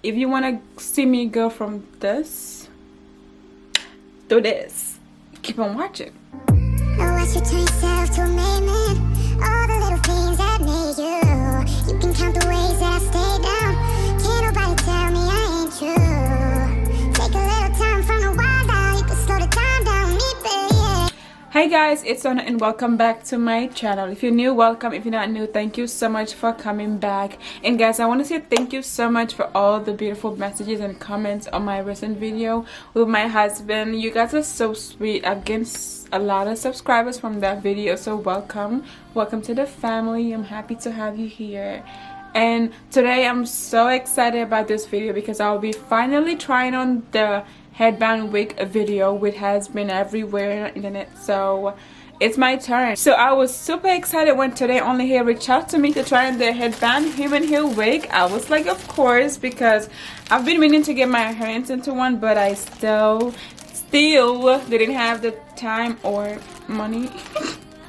if you want to see me go from this to this, keep on watching. All the little things that made you. You can count the ways that I stay down. Can't nobody tell me I ain't true. Take a little time from the wild out. You can slow the time down, me, baby. Hey guys, it's Sohna and welcome back to my channel. If you're new, welcome. If you're not new, thank you so much for coming back. And guys, I want to say thank you so much for all the beautiful messages and comments on my recent video with my husband. You guys are so sweet. I've gained a lot of subscribers from that video, so welcome to the family. I'm happy to have you here. And today I'm so excited about this video because I'll be finally trying on the headband wig video, which has been everywhere on the internet, so it's my turn. So I was super excited when Todayonly Heyy reached out to me to try on the headband human hair wig. I was like, of course, because I've been meaning to get my hands into one, but I still didn't have the time or money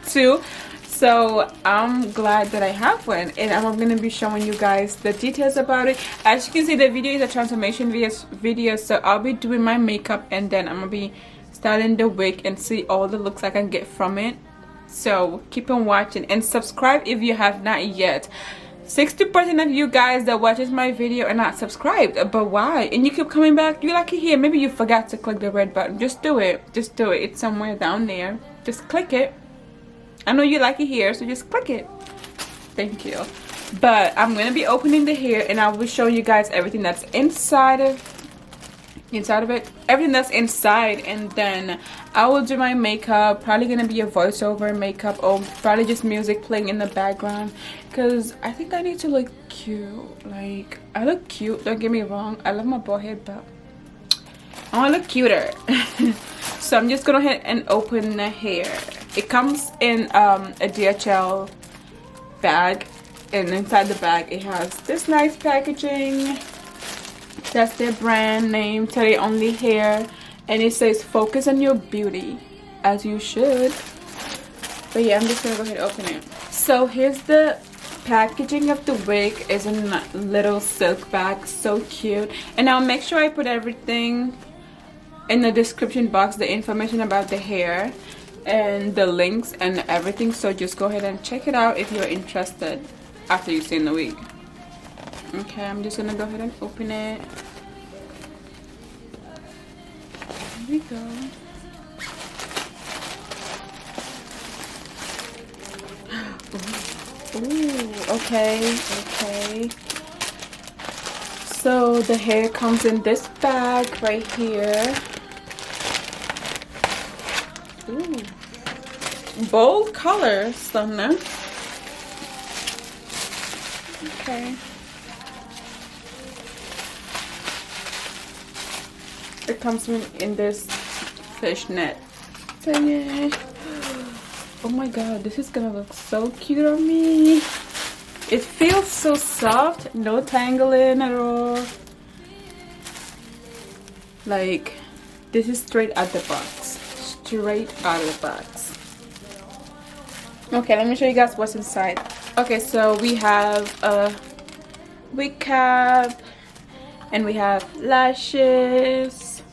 to. So I'm glad that I have one, and I'm going to be showing you guys the details about it. As you can see, the video is a transformation video, so I'll be doing my makeup and then I'm going to be styling the wig and see all the looks I can get from it. So keep on watching and subscribe if you have not yet. 60% of you guys that watches my video are not subscribed, but why? And you keep coming back. You like it here, maybe you forgot to click the red button. Just do it, it's somewhere down there. Just click it. I know you like it here, so just click it. Thank you. But I'm gonna be opening the hair and I will show you guys everything that's inside of it, everything that's inside, and then I will do my makeup. Probably gonna be a voiceover makeup or probably just music playing in the background, because I think I need to look cute. Like, I look cute, don't get me wrong, I love my bald head, but I want to look cuter. So I'm just gonna go ahead and open the hair. It comes in a DHL bag, and inside the bag it has this nice packaging. That's their brand name, Todayonly Heyy, and it says focus on your beauty, as you should. But yeah, I'm just gonna go ahead and open it. So here's the packaging of the wig. Is in a little silk bag, so cute. And I'll make sure I put everything in the description box, the information about the hair and the links and everything, so just go ahead and check it out if you're interested after you've seen the wig. Okay, I'm just gonna go ahead and open it. Here we go. Ooh, okay. So the hair comes in this bag right here. Ooh, bold color, Sohna. Okay. It comes in this fishnet thingy. Oh my god, this is gonna look so cute on me. It feels so soft, no tangling at all. Like, this is straight out the box. Straight out of the box. Okay, let me show you guys what's inside. Okay, so we have a wig cap, and we have lashes,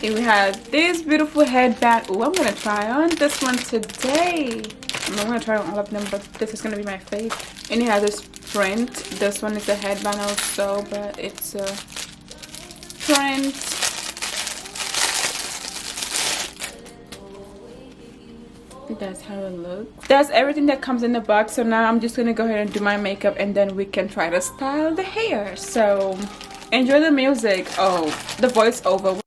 and we have this beautiful headband. Oh, I'm gonna try on this one today. I'm gonna try on all of them, but this is gonna be my face. And it has this print. This one is a headband also, but it's a print. That's how it looks. That's everything that comes in the box. So now I'm just gonna go ahead and do my makeup, and then we can try to style the hair. So enjoy the music. Oh, the voiceover.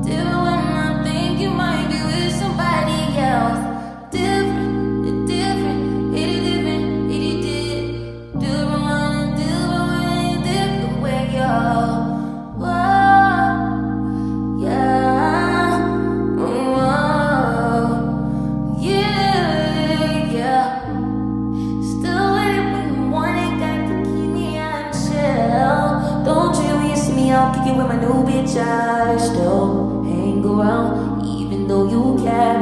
Different when I'm out, kick it with my new bitch. I still hang around, even though you cap.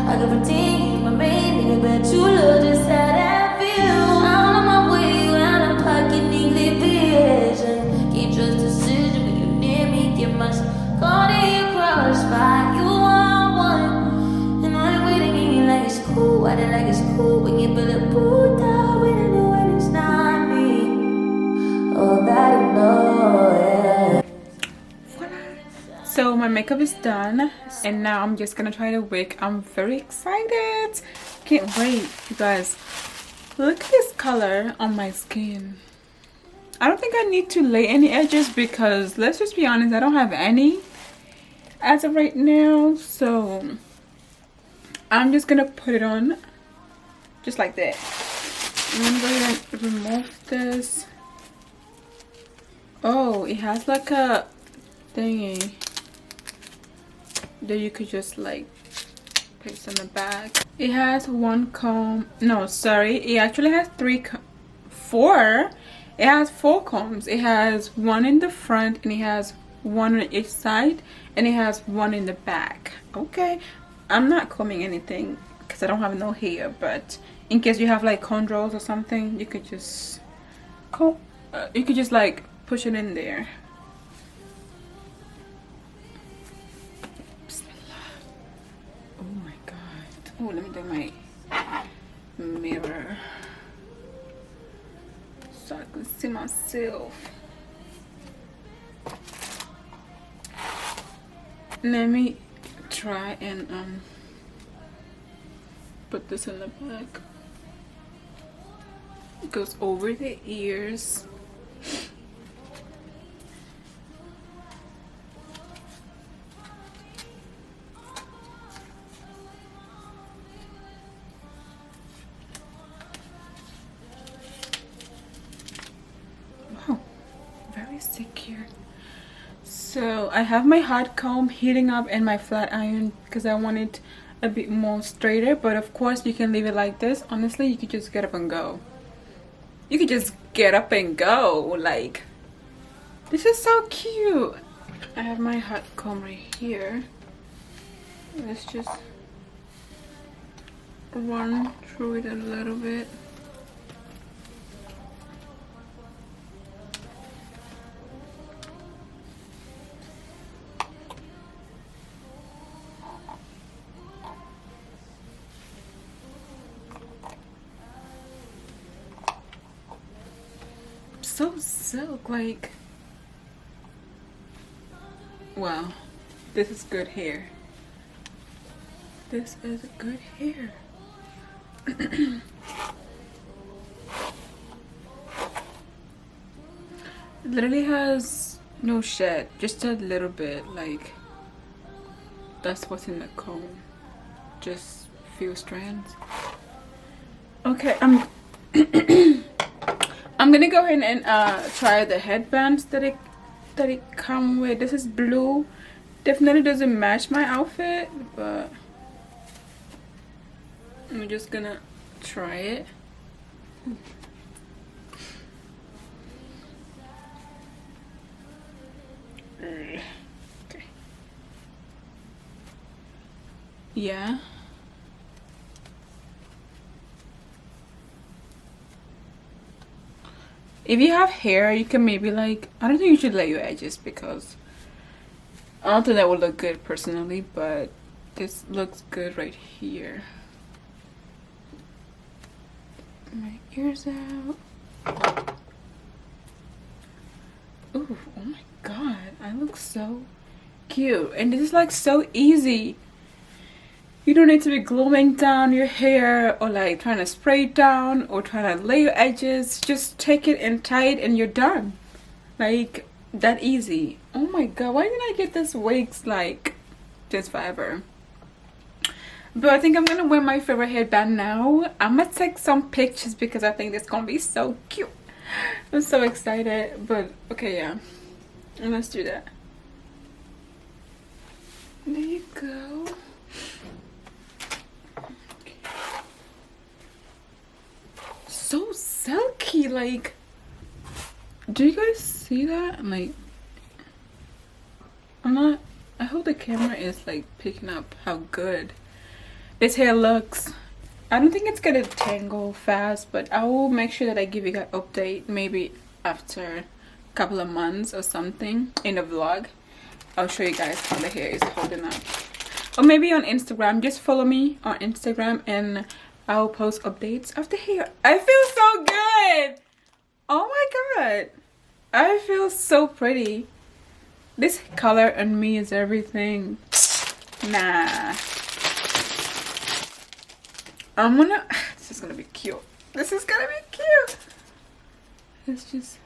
I can pretend my main nigga, bet you love just how that feel. I'm on my way around, I'm pocket English vision. Can't trust decision when you near me, get my caught in your crossfire. You want one, and I'm waiting in you like it's cool. I did like it's cool when you put a boot down when I know when it's not me. Oh, that you know, yeah. So my makeup is done and now I'm just gonna try the wig. I'm very excited. Can't wait, you guys. Look at this color on my skin. I don't think I need to lay any edges because let's just be honest, I don't have any as of right now. So I'm just gonna put it on just like that. I'm gonna go ahead and remove this. Oh, it has like a thingy that you could just like place on the back. It has one comb. No, sorry. It actually has four. It has 4 combs. It has one in the front and it has one on each side and it has one in the back. Okay. I'm not combing anything because I don't have no hair, but in case you have like cornrows or something, you could just comb. You could just like push it in there. Oh my god. Oh, let me do my mirror so I can see myself. Let me try and put this in the back. It goes over the ears. Secure. So I have my hot comb heating up and my flat iron because I want it a bit more straighter, but of course you can leave it like this. Honestly, you could just get up and go. You could just get up and go. Like, this is so cute. I have my hot comb right here. Let's just run through it a little bit. So silk, like, wow, this is good hair. This is good hair. It literally has no shed, just a little bit. Like, that's what's in the comb, just few strands. Okay, I'm gonna go ahead and try the headbands that it come with. This is blue. Definitely doesn't match my outfit, but I'm just gonna try it. Okay. Yeah. If you have hair, you can maybe like, I don't think you should lay your edges because I don't think that would look good personally, but this looks good right here. My ears out. Ooh, oh my god, I look so cute. And this is like so easy. You don't need to be gluing down your hair or like trying to spray it down or trying to lay your edges. Just take it and tie it and you're done. Like, that easy. Oh my god, why didn't I get this wigs like this forever? But I think I'm gonna wear my favorite headband now. I'm gonna take some pictures because I think it's gonna be so cute. I'm so excited. But okay, yeah, let's do that. There you go. So silky. Like, do you guys see that? Like, I hope the camera is like picking up how good this hair looks. I don't think it's gonna tangle fast, but I will make sure that I give you guys an update maybe after a couple of months or something in a vlog. I'll show you guys how the hair is holding up, or maybe on Instagram. Just follow me on Instagram and I'll post updates of the hair. I feel so good. Oh my god, I feel so pretty. This color on me is everything. Nah, I'm gonna, this is gonna be cute. This is gonna be cute. It's just,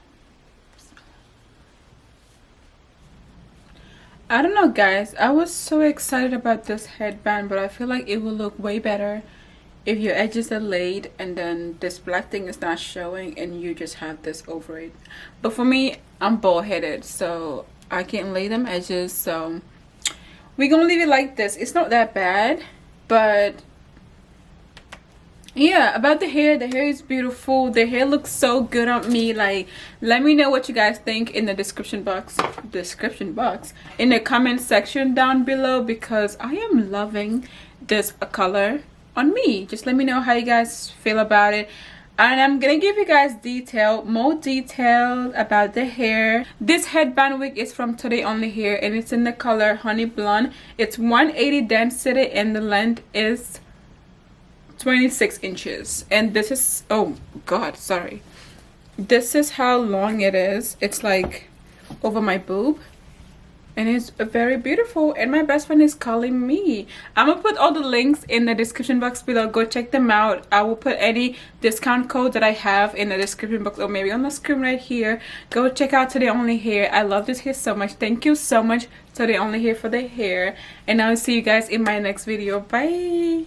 I don't know guys, I was so excited about this headband, but I feel like it will look way better if your edges are laid and then this black thing is not showing and you just have this over it. But for me, I'm bald headed, so I can't lay them edges, so we're gonna leave it like this. It's not that bad, but yeah, about the hair is beautiful. The hair looks so good on me. Like, let me know what you guys think in the description box in the comment section down below, because I am loving this color on me. Just let me know how you guys feel about it, and I'm gonna give you guys more detail about the hair. This headband wig is from Todayonly hair, and it's in the color honey blonde. It's 180 density and the length is 26 inches, and this is, oh god, sorry, this is how long it is. It's like over my boob, and it's very beautiful, and my best friend is calling me. I'm gonna put all the links in the description box below. Go check them out. I will put any discount code that I have in the description box, or maybe on the screen right here. Go check out Todayonly hair. I love this hair so much. Thank you so much Todayonly hair for the hair, and I'll see you guys in my next video. Bye.